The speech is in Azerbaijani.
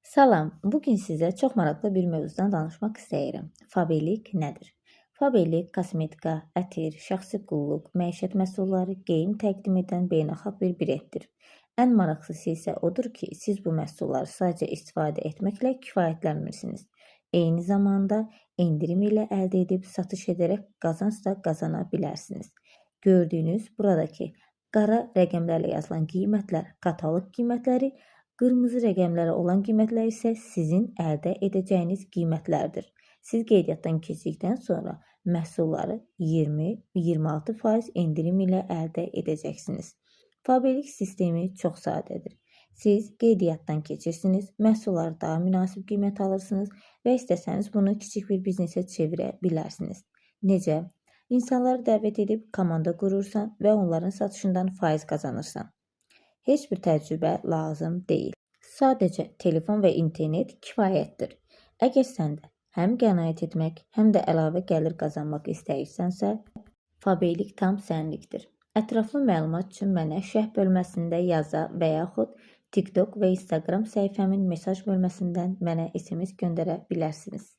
Salam, bugün sizə çox maraqlı bir mövzudan danışmaq istəyirəm. Fabellik nədir? Fabellik kosmetika, ətir, şəxsi qulluq, məişət məhsulları, geyim təqdim edən beynəlxalq bir brenddir. Ən maraqlısı isə odur ki, siz bu məhsulları sadəcə istifadə etməklə kifayətlənmirsiniz. Eyni zamanda endirim ilə əldə edib satış edərək qazanc da qazana bilərsiniz. Gördüyünüz buradakı qara rəqəmlərlə yazılan qiymətlər kataloq qiymətləri, qırmızı rəqəmlərə olan qiymətlər isə sizin əldə edəcəyiniz qiymətlərdir. Siz qeydiyyatdan keçdikdən sonra məhsulları 20-26% endirim ilə əldə edəcəksiniz. Fabellik sistemi çox sadədir. Siz qeydiyyatdan keçirsiniz, məhsulları daha münasib qiymət alırsınız və istəsəniz bunu kiçik bir biznesə çevirə bilərsiniz. Necə? İnsanları dəvət edib komanda qurursan və onların satışından faiz qazanırsan. Heç bir təcrübə lazım deyil. Sadəcə telefon və internet kifayətdir. Əgər sən də həm qənaət etmək, həm də əlavə gəlir qazanmaq istəyirsənsə, Fabellik tam sənlikdir. Ətraflı məlumat üçün mənə şərh bölməsində yaza və yaxud TikTok və Instagram səhifəmin mesaj bölməsindən mənə SMS göndərə bilərsiniz.